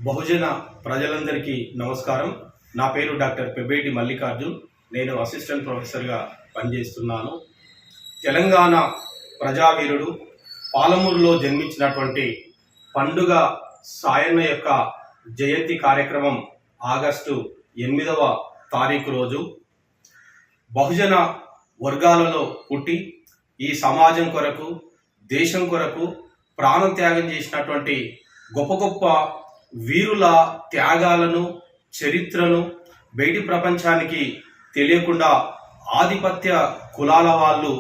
బహుజన ప్రజలందరికీ నమస్కారం. నా పేరు డాక్టర్ పెబ్బేటి మల్లికార్జున్. నేను అసిస్టెంట్ ప్రొఫెసర్గా పనిచేస్తున్నాను. తెలంగాణ ప్రజావీరుడు పాలమూరులో జన్మించినటువంటి పండుగ సాయన్న యొక్క జయంతి కార్యక్రమం ఆగస్టు 8వ తారీఖు రోజు బహుజన వర్గాలలో పుట్టి ఈ సమాజం కొరకు దేశం కొరకు ప్రాణం త్యాగం చేసినటువంటి గొప్ప గొప్ప వీరుల త్యాగాలను చరిత్రను బయటి ప్రపంచానికి తెలియకుండా ఆధిపత్య కులాల వాళ్ళు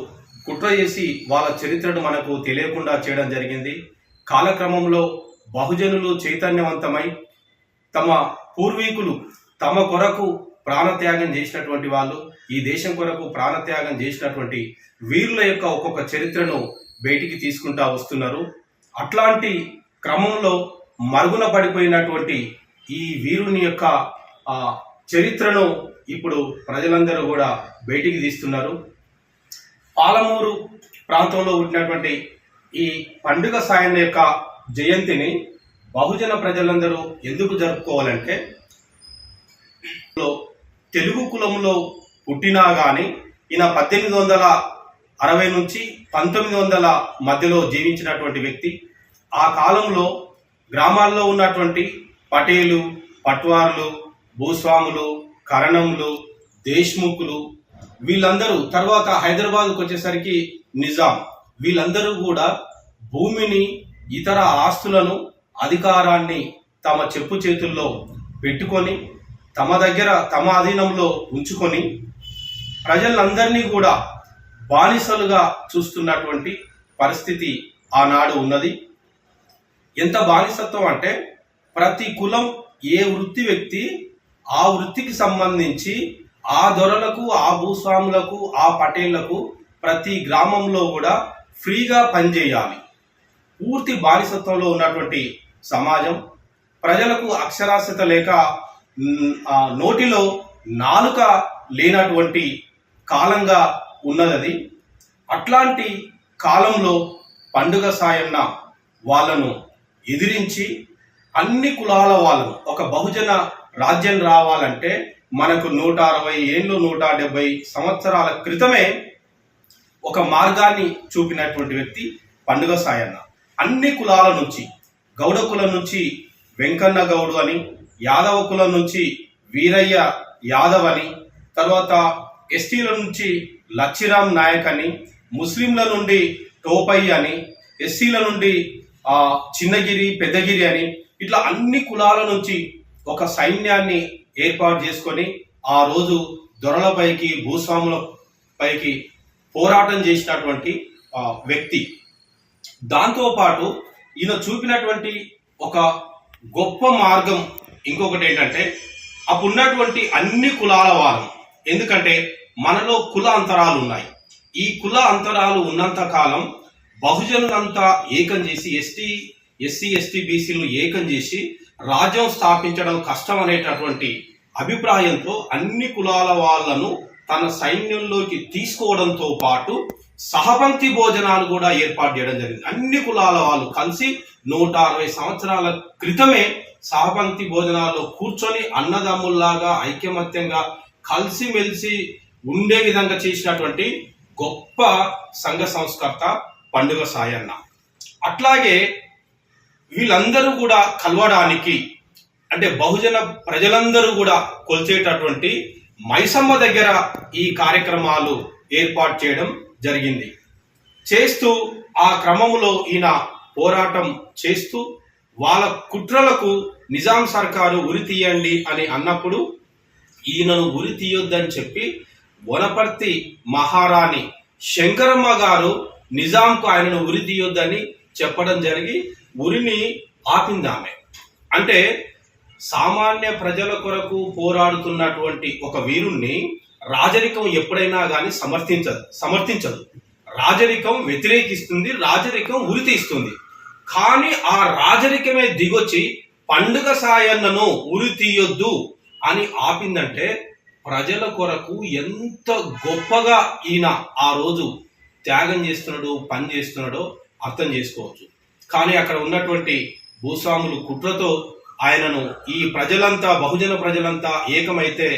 కుట్ర చేసి వాళ్ళ చరిత్రను మనకు తెలియకుండా చేయడం జరిగింది. కాలక్రమంలో బహుజనులు చైతన్యవంతమై తమ పూర్వీకులు తమ కొరకు ప్రాణత్యాగం చేసినటువంటి వాళ్ళు, ఈ దేశం కొరకు ప్రాణత్యాగం చేసినటువంటి వీరుల యొక్క ఒక్కొక్క చరిత్రను బయటికి తీసుకుంటా వస్తున్నారు. అట్లాంటి క్రమంలో మరుగున పడిపోయినటువంటి ఈ వీరుని యొక్క చరిత్రను ఇప్పుడు ప్రజలందరూ కూడా బయటికి తీస్తున్నారు. పాలమూరు ప్రాంతంలో పుట్టినటువంటి ఈ పండుగ సాయన్న యొక్క జయంతిని బహుజన ప్రజలందరూ ఎందుకు జరుపుకోవాలంటే, తెలుగు కులంలో పుట్టినా కానీ ఈయన 1860 నుంచి 1900 మధ్యలో జీవించినటువంటి వ్యక్తి. ఆ కాలంలో గ్రామాల్లో ఉన్నటువంటి పటేలు, పట్వార్లు, భూస్వాములు, కరణంలు, దేశ్ముఖులు వీళ్ళందరూ, తర్వాత హైదరాబాద్కు వచ్చేసరికి నిజాం, వీళ్ళందరూ కూడా భూమిని, ఇతర ఆస్తులను, అధికారాన్ని తమ చెప్పు చేతుల్లో పెట్టుకొని తమ దగ్గర తమ అధీనంలో ఉంచుకొని ప్రజలందరినీ కూడా బానిసలుగా చూస్తున్నటువంటి పరిస్థితి ఆనాడు ఉన్నది. ఎంత బానిసత్వం అంటే, ప్రతి కులం ఏ వృత్తి వ్యక్తి ఆ వృత్తికి సంబంధించి ఆ దొరలకు, ఆ భూస్వాములకు, ఆ పటేళ్లకు ప్రతి గ్రామంలో కూడా ఫ్రీగా పనిచేయాలి. పూర్తి బానిసత్వంలో ఉన్నటువంటి సమాజం. ప్రజలకు అక్షరాస్యత లేక నోటిలో నాలుక లేనటువంటి కాలంగా ఉన్నది. అట్లాంటి కాలంలో పండుగ సాయన్న వాళ్ళను ఎదిరించి అన్ని కులాల వాళ్ళను, ఒక బహుజన రాజ్యం రావాలంటే మనకు 160 ఏళ్ళు 170 సంవత్సరాల క్రితమే ఒక మార్గాన్ని చూపినటువంటి వ్యక్తి పండుగ సాయన్న. అన్ని కులాల నుంచి, గౌడ కులం నుంచి వెంకన్న గౌడు అని, యాదవ కులం నుంచి వీరయ్య యాదవ్ అని, తర్వాత ఎస్టీల నుంచి లచ్చిరాం నాయక్ అని, ముస్లింల నుండి టోపయ్య అని, ఎస్సీల నుండి చిన్నగిరి, పెద్దగిరి అని, ఇట్లా అన్ని కులాల నుంచి ఒక సైన్యాన్ని ఏర్పాటు చేసుకొని ఆ రోజు దొరలపైకి, భూస్వాముల పైకి పోరాటం చేసినటువంటి వ్యక్తి. దాంతోపాటు ఈయన చూపినటువంటి ఒక గొప్ప మార్గం ఇంకొకటి ఏంటంటే, అప్పుడున్నటువంటి అన్ని కులాల వారు, ఎందుకంటే మనలో కుల అంతరాలు ఉన్నాయి. ఈ కుల అంతరాలు ఉన్నంత కాలం బహుజనులంతా ఏకం చేసి ఎస్సీ ఎస్టీ బీసీలను ఏకం చేసి రాజ్యం స్థాపించడం కష్టం అనేటటువంటి అభిప్రాయంతో అన్ని కులాల వాళ్ళను తన సైన్యంలోకి తీసుకోవడంతో పాటు సహపంక్తి భోజనాలు కూడా ఏర్పాటు చేయడం జరిగింది. అన్ని కులాల వాళ్ళు కలిసి 160 సంవత్సరాల క్రితమే సహపంక్తి భోజనాల్లో కూర్చొని అన్నదమ్ముల్లాగా ఐకమత్యంగా కలిసిమెలిసి ఉండే విధంగా చేసినటువంటి గొప్ప సంఘ సంస్కర్త పండుగ సాయన్న. అట్లాగే వీళ్ళందరూ కూడా కలవడానికి, అంటే బహుజన ప్రజలందరూ కూడా కొలిచేటటువంటి మైసమ్మ దగ్గర ఈ కార్యక్రమాలు ఏర్పాటు చేయడం జరిగింది. చేస్తూ ఆ క్రమంలో ఈయన పోరాటం చేస్తూ వాళ్ళ కుట్రలకు నిజాం సర్కారు ఉరి తీయండి అని అన్నప్పుడు ఈయనను ఉరి తీయొద్దని చెప్పి వనపర్తి మహారాణి శంకరమ్మ గారు నిజాంకు ఆయనను ఉరి తీయొద్దని చెప్పడం జరిగి ఉరిని ఆపింది ఆమె. అంటే సామాన్య ప్రజల కొరకు పోరాడుతున్నటువంటి ఒక వీరుణ్ణి రాజరికం ఎప్పుడైనా కానీ సమర్థించదు. రాజరికం వ్యతిరేకిస్తుంది, రాజరికం ఉరి తీస్తుంది. కానీ ఆ రాజరికమే దిగొచ్చి పండుగ సాయన్నను ఉరి తీయొద్దు అని ఆపిందంటే ప్రజల కొరకు ఎంత గొప్పగా ఈయన ఆ రోజు త్యాగం చేస్తున్నాడో, పని చేస్తున్నాడో అర్థం చేసుకోవచ్చు. కానీ అక్కడ ఉన్నటువంటి భూస్వాములు కుట్రతో ఆయనను ఈ ప్రజలంతా బహుజన ప్రజలంతా ఏకమైతే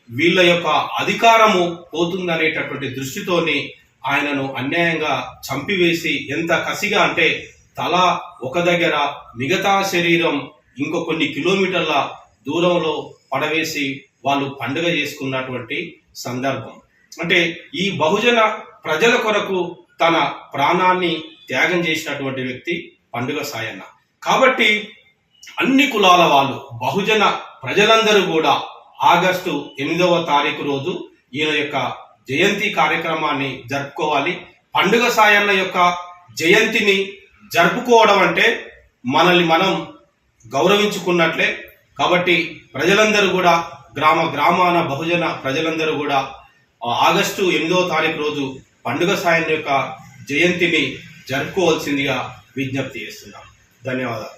వీళ్ళ యొక్క అధికారము పోతుందనేటటువంటి దృష్టితోని ఆయనను అన్యాయంగా చంపివేసి ఎంత కసిగా అంటే తల ఒక దగ్గర మిగతా శరీరం ఇంకో కొన్ని కిలోమీటర్ల దూరంలో పడవేసి వాళ్ళు పండుగ చేసుకున్నటువంటి సందర్భం. అంటే ఈ బహుజన ప్రజల కొరకు తన ప్రాణాన్ని త్యాగం చేసినటువంటి వ్యక్తి పండుగ సాయన్న. కాబట్టి అన్ని కులాల వాళ్ళు బహుజన ప్రజలందరూ కూడా ఆగస్టు 8వ తారీఖు రోజు ఈయన యొక్క జయంతి కార్యక్రమాన్ని జరుపుకోవాలి. పండుగ సాయన్న యొక్క జయంతిని జరుపుకోవడం అంటే మనల్ని మనం గౌరవించుకున్నట్లే. కాబట్టి ప్రజలందరూ కూడా గ్రామాన బహుజన ప్రజలందరూ కూడా ఆగస్టు 8వ తారీఖు రోజు పండుగ సాయన్న యొక్క జయంతిని జరుపుకోవాల్సిందిగా విజ్ఞప్తి చేస్తున్నాం. ధన్యవాదాలు.